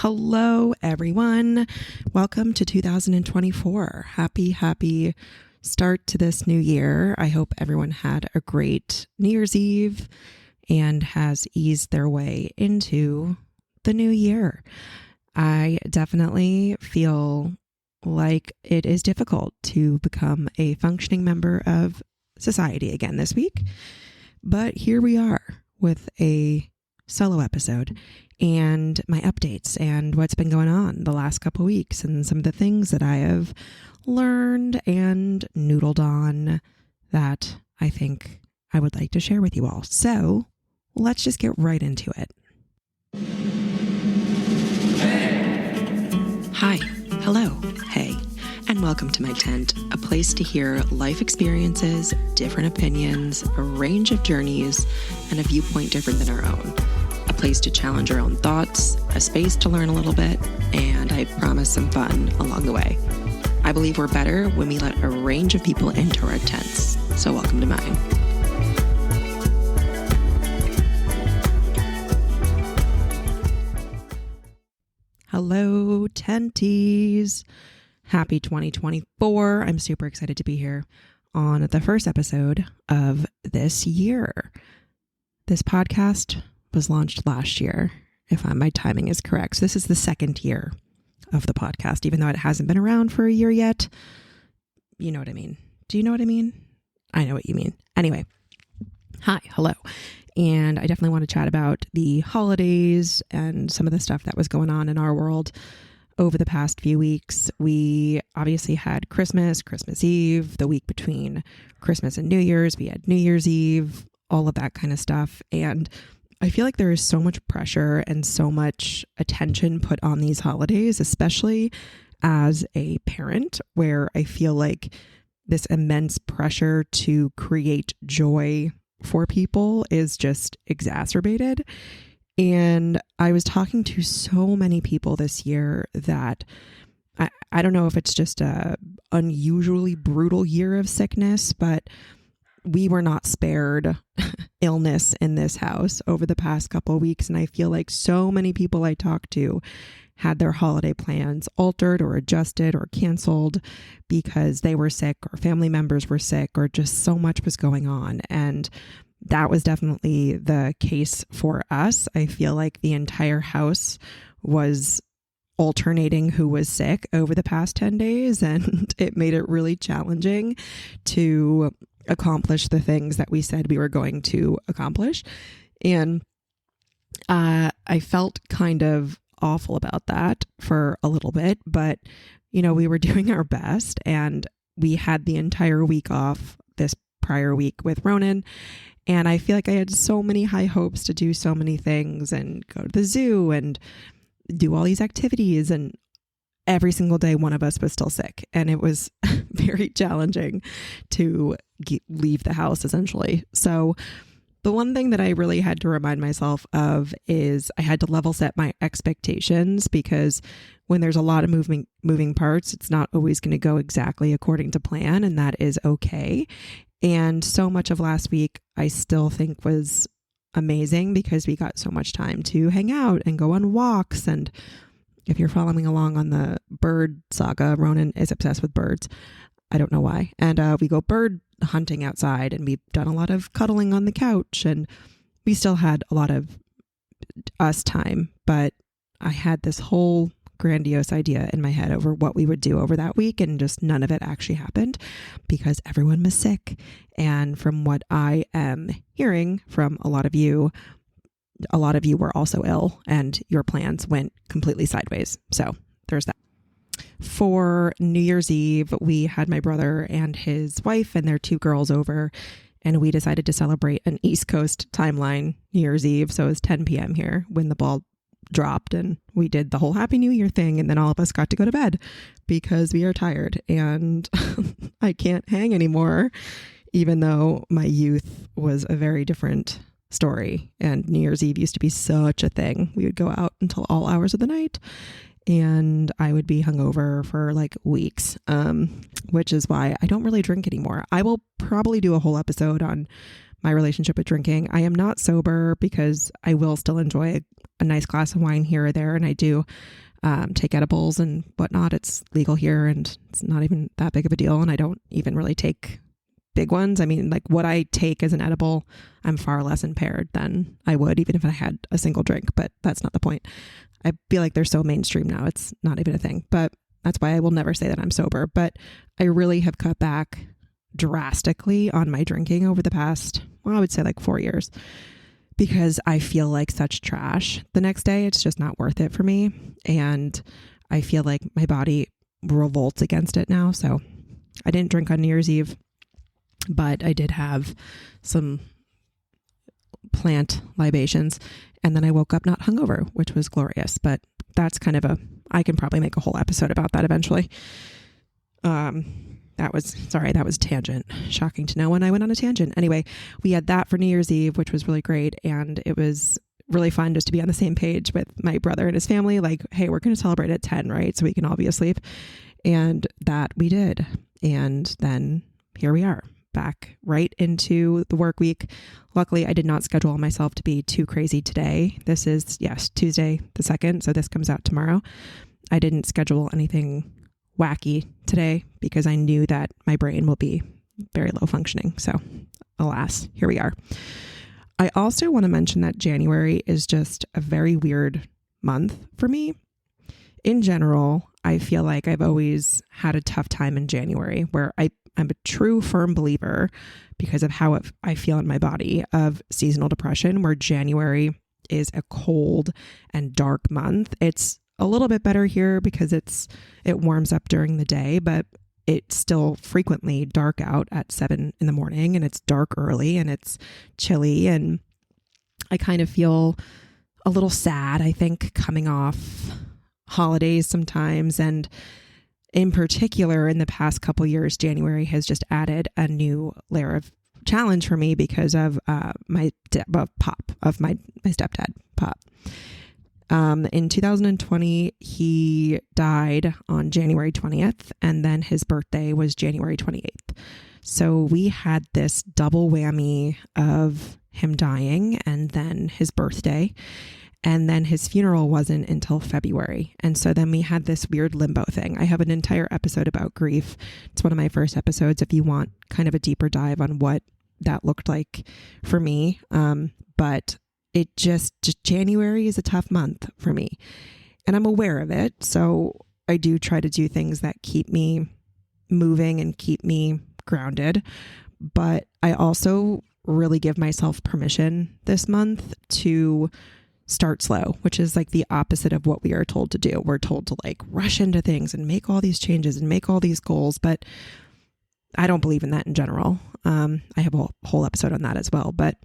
Hello, everyone. Welcome to 2024. Happy start to this new year. I hope everyone had a great New Year's Eve and has eased their way into the new year. I definitely feel like it is difficult to become a functioning member of society again this week, but here we are with a solo episode and my updates and what's been going on the last couple of weeks and some of the things that I have learned and noodled on that I think I would like to share with you all. So let's just get right into it. Hi, hello, hey, and welcome to my tent, a place to hear life experiences, different opinions, a range of journeys, and a viewpoint different than our own. A place to challenge our own thoughts, a space to learn a little bit, and I promise some fun along the way. I believe we're better when we let a range of people into our tents, so welcome to mine. Hello, tenties. Happy 2024. I'm super excited to be here on the first episode of this year. This podcast was launched last year, if my timing is correct. So this is the second year of the podcast, even though it hasn't been around for a year yet. You know what I mean? Do you know what I mean? I know what you mean. Anyway, hi, hello. And I definitely want to chat about the holidays and some of the stuff that was going on in our world over the past few weeks. We obviously had Christmas Eve, the week between Christmas and New Year's. We had New Year's Eve, all of that kind of stuff. And I feel like there is so much pressure and so much attention put on these holidays, especially as a parent, where I feel like this immense pressure to create joy for people is just exacerbated. And I was talking to so many people this year that I don't know if it's just a unusually brutal year of sickness, but we were not spared illness in this house over the past couple of weeks. And I feel like so many people I talked to had their holiday plans altered or adjusted or canceled because they were sick or family members were sick or just so much was going on. And that was definitely the case for us. I feel like the entire house was alternating who was sick over the past 10 days, and it made it really challenging to accomplish the things that we said we were going to accomplish. And I felt kind of awful about that for a little bit, but we were doing our best, and we had the entire week off this prior week with Ronan. And I feel like I had so many high hopes to do so many things and go to the zoo and do all these activities. And every single day, one of us was still sick. And it was very challenging to leave the house, essentially. So the one thing that I really had to remind myself of is I had to level set my expectations, because when there's a lot of moving parts, it's not always going to go exactly according to plan, and that is okay. And so much of last week, I still think was amazing because we got so much time to hang out and go on walks. And if you're following along on the bird saga, Ronan is obsessed with birds. I don't know why. And we go bird hunting outside, and we've done a lot of cuddling on the couch, and we still had a lot of us time. But I had this whole grandiose idea in my head over what we would do over that week, and just none of it actually happened because everyone was sick. And from what I am hearing from a lot of you were also ill, and your plans went completely sideways. So there's that. For New Year's Eve, we had my brother and his wife and their two girls over, and we decided to celebrate an East Coast timeline New Year's Eve. So it was 10 p.m. here when the ball dropped, and we did the whole Happy New Year thing, and then all of us got to go to bed because we are tired and I can't hang anymore, even though my youth was a very different story, and New Year's Eve used to be such a thing. We would go out until all hours of the night, and I would be hungover for like weeks, which is why I don't really drink anymore. I will probably do a whole episode on my relationship with drinking. I am not sober because I will still enjoy a nice glass of wine here or there, and I do take edibles and whatnot. It's legal here and it's not even that big of a deal. And I don't even really take big ones. I mean, like what I take as an edible, I'm far less impaired than I would even if I had a single drink, but that's not the point. I feel like they're so mainstream now. It's not even a thing, but that's why I will never say that I'm sober. But I really have cut back drastically on my drinking over the past, well, I would say like 4 years, because I feel like such trash the next day. It's just not worth it for me. And I feel like my body revolts against it now. So I didn't drink on New Year's Eve, but I did have some plant libations. And then I woke up not hungover, which was glorious. But that's kind of I can probably make a whole episode about that eventually. That was tangent. Shocking to know when I went on a tangent. Anyway, we had that for New Year's Eve, which was really great. And it was really fun just to be on the same page with my brother and his family. Like, hey, we're going to celebrate at 10, right? So we can all be asleep. And that we did. And then here we are, back right into the work week. Luckily, I did not schedule myself to be too crazy today. This is, yes, Tuesday the 2nd. So this comes out tomorrow. I didn't schedule anything wacky today because I knew that my brain will be very low functioning. So alas, here we are. I also want to mention that January is just a very weird month for me. In general, I feel like I've always had a tough time in January, where I'm a true firm believer, because of how I feel in my body, of seasonal depression, where January is a cold and dark month. It's a little bit better here because it warms up during the day, but it's still frequently dark out at 7 in the morning, and it's dark early and it's chilly. And I kind of feel a little sad, I think, coming off holidays sometimes. And in particular, in the past couple years, January has just added a new layer of challenge for me because of my stepdad, Pop. In 2020, he died on January 20th, and then his birthday was January 28th. So we had this double whammy of him dying and then his birthday, and then his funeral wasn't until February. And so then we had this weird limbo thing. I have an entire episode about grief. It's one of my first episodes if you want kind of a deeper dive on what that looked like for me. But just January is a tough month for me, and I'm aware of it. So I do try to do things that keep me moving and keep me grounded. But I also really give myself permission this month to start slow, which is like the opposite of what we are told to do. We're told to like rush into things and make all these changes and make all these goals. But I don't believe in that in general. I have a whole episode on that as well. But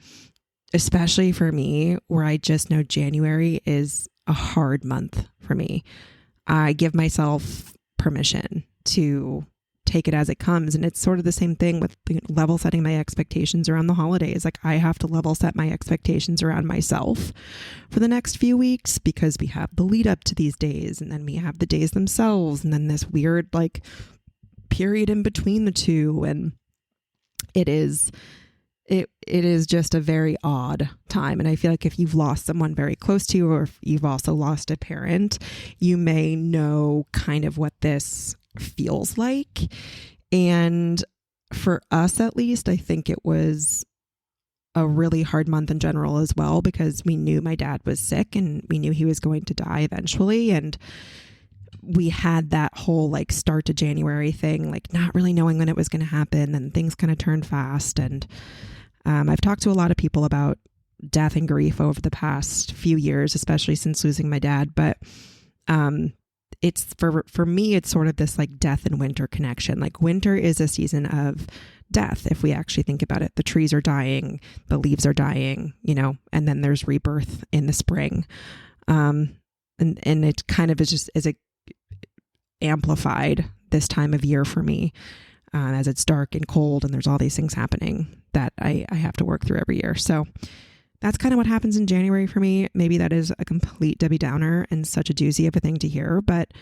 especially for me, where I just know January is a hard month for me, I give myself permission to take it as it comes. And it's sort of the same thing with level setting my expectations around the holidays. Like, I have to level set my expectations around myself for the next few weeks, because we have the lead up to these days, and then we have the days themselves, and then this weird like period in between the two. And it is just a very odd time. And I feel like if you've lost someone very close to you, or if you've also lost a parent, you may know kind of what this feels like. And for us, at least, I think it was a really hard month in general as well, because we knew my dad was sick and we knew he was going to die eventually. And we had that whole like start to January thing, like not really knowing when it was going to happen, and things kind of turned fast. And I've talked to a lot of people about death and grief over the past few years, especially since losing my dad. But it's for me, it's sort of this like death and winter connection. Like, winter is a season of death. If we actually think about it, the trees are dying, the leaves are dying, and then there's rebirth in the spring. And it kind of is amplified this time of year for me, as it's dark and cold and there's all these things happening that I have to work through every year. So that's kind of what happens in January for me. Maybe that is a complete Debbie Downer and such a doozy of a thing to hear, but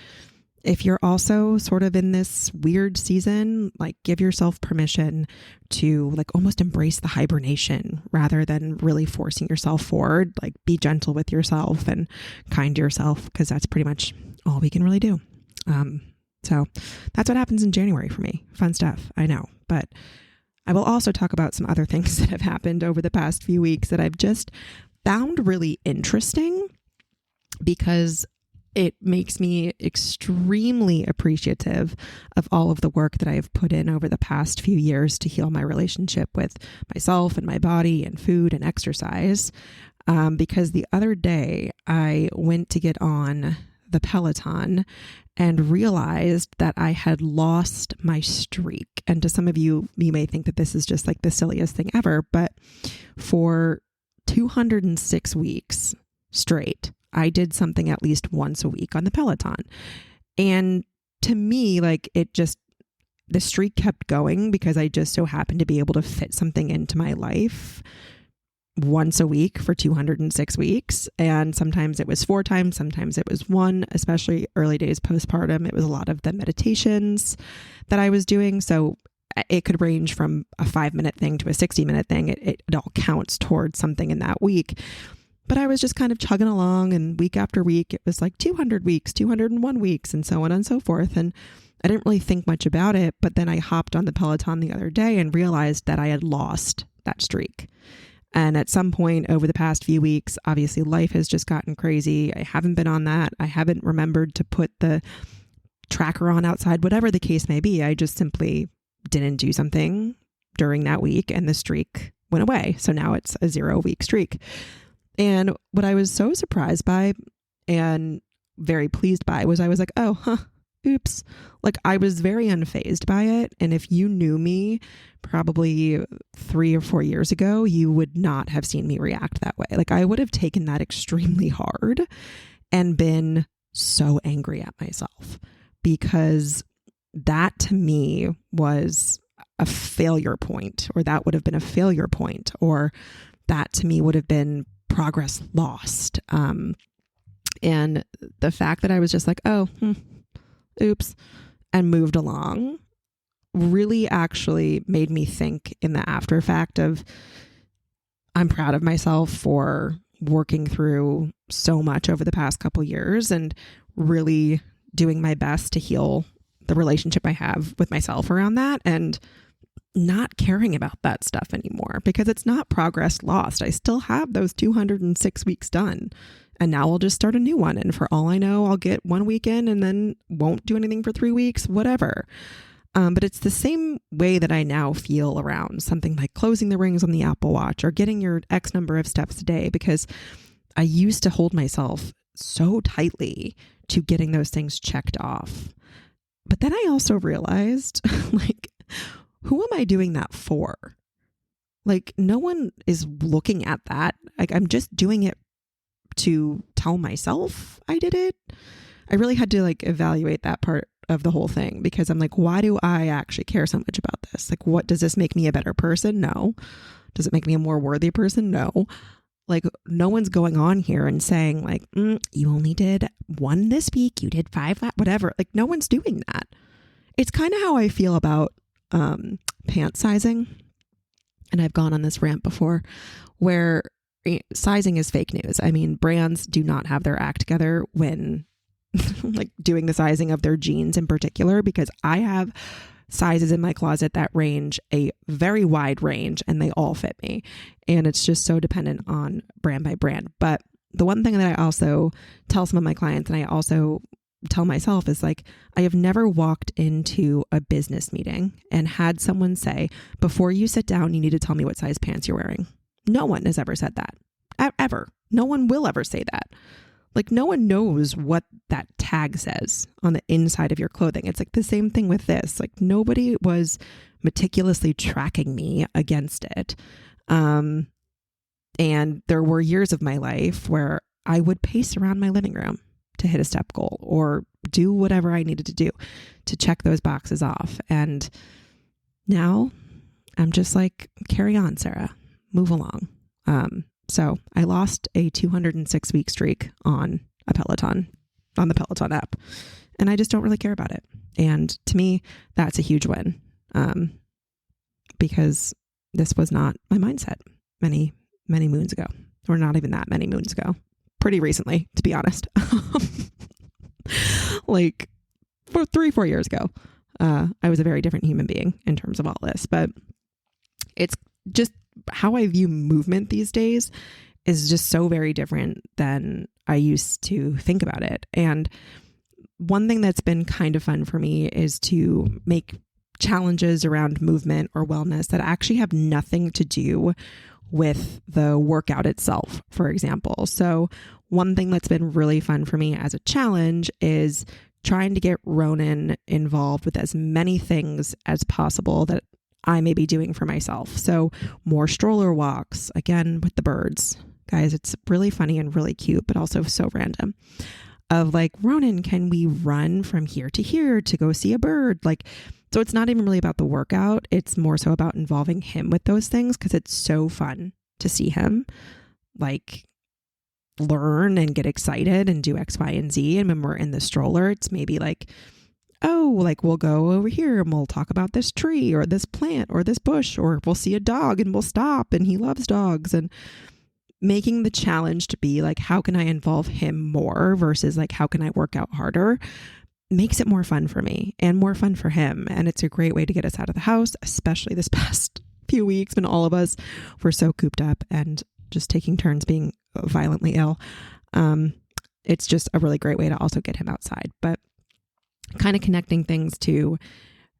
If you're also sort of in this weird season, like give yourself permission to like almost embrace the hibernation rather than really forcing yourself forward. Like be gentle with yourself and kind to yourself, because that's pretty much all we can really do. So that's what happens in January for me. Fun stuff, I know. But I will also talk about some other things that have happened over the past few weeks that I've just found really interesting, because it makes me extremely appreciative of all of the work that I have put in over the past few years to heal my relationship with myself and my body and food and exercise. Because the other day I went to get on the Peloton and realized that I had lost my streak. And to some of you, you may think that this is just like the silliest thing ever, but for 206 weeks straight, I did something at least once a week on the Peloton. And to me, like the streak kept going because I just so happened to be able to fit something into my life once a week for 206 weeks. And sometimes it was 4 times, sometimes it was 1, especially early days postpartum. It was a lot of the meditations that I was doing. So it could range from a 5-minute thing to a 60-minute thing. It all counts towards something in that week. But I was just kind of chugging along, and week after week, it was like 200 weeks, 201 weeks, and so on and so forth. And I didn't really think much about it. But then I hopped on the Peloton the other day and realized that I had lost that streak. And at some point over the past few weeks, obviously life has just gotten crazy. I haven't been on that. I haven't remembered to put the tracker on outside, whatever the case may be. I just simply didn't do something during that week, and the streak went away. So now it's a 0-week streak. And what I was so surprised by and very pleased by was I was like, oops. Like I was very unfazed by it. And if you knew me probably 3 or 4 years ago, you would not have seen me react that way. Like I would have taken that extremely hard and been so angry at myself, because that to me was a failure point, or that would have been a failure point, or that to me would have been progress lost. And the fact that I was just like, oops, and moved along really actually made me think in the after fact of, I'm proud of myself for working through so much over the past couple years and really doing my best to heal the relationship I have with myself around that, and not caring about that stuff anymore, because it's not progress lost. I still have those 206 weeks done, and now I'll just start a new one. And for all I know, I'll get 1 weekend and then won't do anything for 3 weeks, whatever. But it's the same way that I now feel around something like closing the rings on the Apple Watch or getting your X number of steps a day, because I used to hold myself so tightly to getting those things checked off. But then I also realized, like, who am I doing that for? Like, no one is looking at that. Like, I'm just doing it to tell myself I did it. I really had to like evaluate that part of the whole thing, because I'm like, why do I actually care so much about this? Like, what does this make me a better person? No. Does it make me a more worthy person? No. Like, no one's going on here and saying like, you only did 1 this week, you did 5, whatever. Like, no one's doing that. It's kind of how I feel about pant sizing. And I've gone on this rant before where sizing is fake news. I mean, brands do not have their act together when like doing the sizing of their jeans in particular, because I have sizes in my closet that range a very wide range and they all fit me. And it's just so dependent on brand by brand. But the one thing that I also tell some of my clients, and I also tell myself, is like, I have never walked into a business meeting and had someone say, before you sit down, you need to tell me what size pants you're wearing. No one has ever said that, ever. No one will ever say that. Like, no one knows what that tag says on the inside of your clothing. It's like the same thing with this. Like, nobody was meticulously tracking me against it. And there were years of my life where I would pace around my living room to hit a step goal or do whatever I needed to do to check those boxes off. And now I'm just like, carry on, Sarah, move along. So I lost a 206 week streak on a Peloton, on the Peloton app. and I just don't really care about it. And to me, that's a huge win, because this was not my mindset many, many moons ago, or not even that many moons ago. Pretty recently, to be honest. Like 3-4 years ago, I was a very different human being in terms of all this. But it's just how I view movement these days is just so very different than I used to think about it. And one thing that's been kind of fun for me is to make challenges around movement or wellness that actually have nothing to do with the workout itself, for example. So one thing that's been really fun for me as a challenge is trying to get Ronan involved with as many things as possible that I may be doing for myself. So more stroller walks, again, with the birds. Guys, it's really funny and really cute, but also so random. Of like, Ronan, can we run from here to here to go see a bird? Like, so it's not even really about the workout. It's more so about involving him with those things, because it's so fun to see him like learn and get excited and do X, Y, and Z. And when we're in the stroller, it's maybe like, oh, like we'll go over here and we'll talk about this tree or this plant or this bush, or we'll see a dog and we'll stop, and he loves dogs. And making the challenge to be like, how can I involve him more versus like, how can I work out harder, makes it more fun for me and more fun for him. And it's a great way to get us out of the house, especially this past few weeks when all of us were so cooped up and just taking turns being violently ill. It's just a really great way to also get him outside, but kind of connecting things to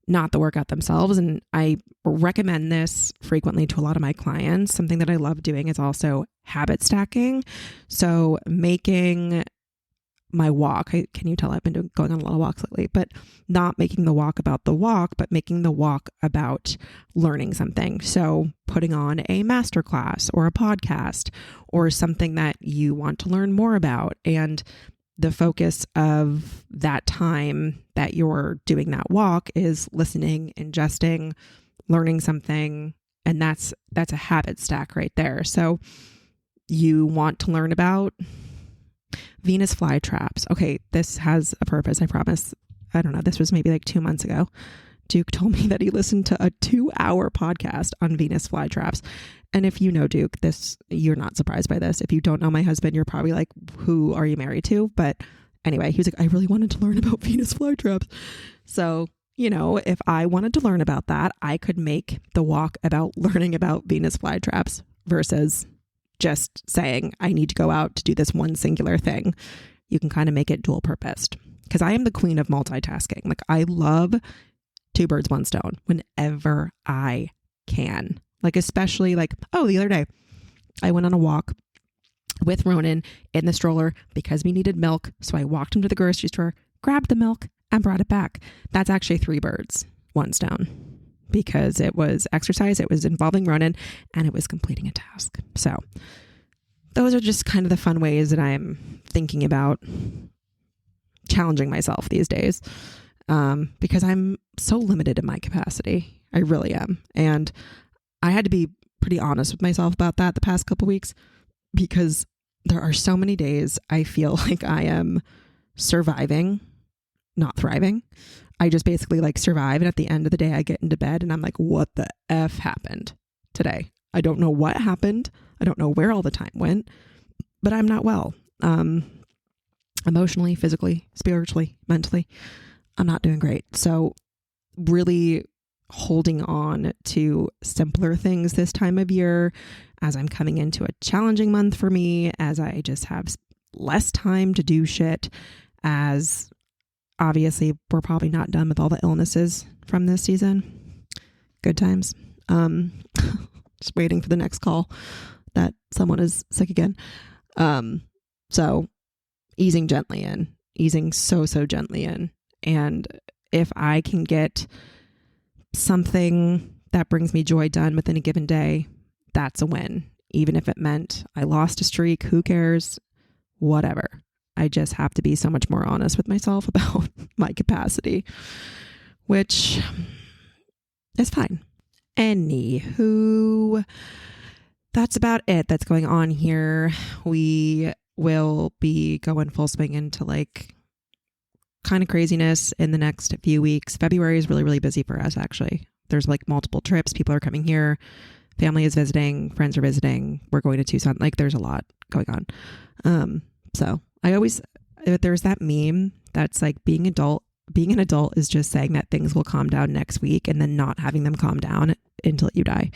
not the workout themselves. And I recommend this frequently to a lot of my clients. Something that I love doing is also habit stacking. So making my walk, can you tell I've been going on a lot of walks lately, but not making the walk about the walk, but making the walk about learning something. So putting on a masterclass or a podcast or something that you want to learn more about. And the focus of that time that you're doing that walk is listening, ingesting, learning something. And that's a habit stack right there. So you want to learn about Venus flytraps. Okay, this has a purpose, I promise. I don't know. This was maybe like 2 months ago. Duke told me that he listened to a 2-hour podcast on Venus flytraps. And if you know Duke, you're not surprised by this. If you don't know my husband, you're probably like, who are you married to? But anyway, he was like, I really wanted to learn about Venus flytraps. So, if I wanted to learn about that, I could make the walk about learning about Venus flytraps versus just saying, I need to go out to do this one singular thing. You can kind of make it dual purposed, because I am the queen of multitasking. Like, I love 2 birds, 1 stone whenever I can. Like, especially like, the other day I went on a walk with Ronan in the stroller because we needed milk. So I walked him to the grocery store, grabbed the milk, and brought it back. That's actually 3 birds, 1 stone, because it was exercise, it was involving Ronan, and it was completing a task. So those are just kind of the fun ways that I'm thinking about challenging myself these days, because I'm so limited in my capacity. I really am. And I had to be pretty honest with myself about that the past couple weeks, because there are so many days I feel like I am surviving, not thriving. I just basically like survive. And at the end of the day, I get into bed and I'm like, what the F happened today? I don't know what happened. I don't know where all the time went, but I'm not well. Emotionally, physically, spiritually, mentally, I'm not doing great. So really holding on to simpler things this time of year, as I'm coming into a challenging month for me, as I just have less time to do shit, as obviously we're probably not done with all the illnesses from this season. Good times. Just waiting for the next call that someone is sick again. So easing gently in, easing so gently in. And if I can get something that brings me joy done within a given day, that's a win. Even if it meant I lost a streak, who cares? Whatever. I just have to be so much more honest with myself about my capacity, which is fine. Anywho, that's about it that's going on here. We will be going full swing into like kind of craziness in the next few weeks. February is really, really busy for us, actually. There's like multiple trips. People are coming here. Family is visiting. Friends are visiting. We're going to Tucson. Like there's a lot going on. So there's that meme that's like being an adult is just saying that things will calm down next week and then not having them calm down until you die.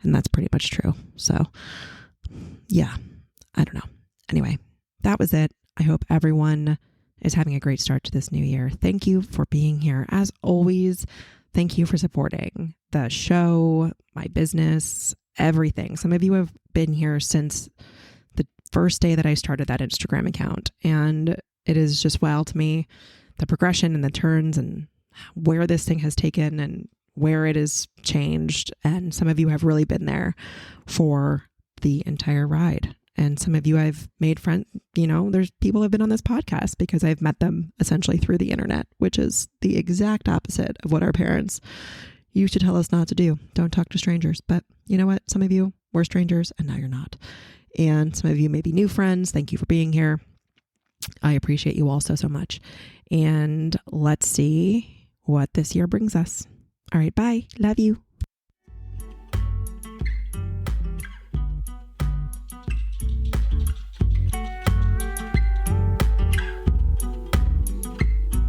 And that's pretty much true. So yeah, I don't know. Anyway, that was it. I hope everyone is having a great start to this new year. Thank you for being here. As always, thank you for supporting the show, my business, everything. Some of you have been here since the first day that I started that Instagram account. And it is just wild to me, the progression and the turns and where this thing has taken and where it has changed. And some of you have really been there for the entire ride. And some of you I've made friends, there's people who have been on this podcast because I've met them essentially through the internet, which is the exact opposite of what our parents used to tell us not to do. Don't talk to strangers. But you know what? Some of you were strangers and now you're not. And some of you may be new friends. Thank you for being here. I appreciate you all so much. And let's see what this year brings us. All right. Bye. Love you.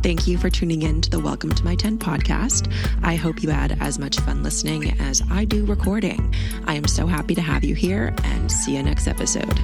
Thank you for tuning in to the Welcome to My 10 podcast. I hope you had as much fun listening as I do recording. I am so happy to have you here and see you next episode.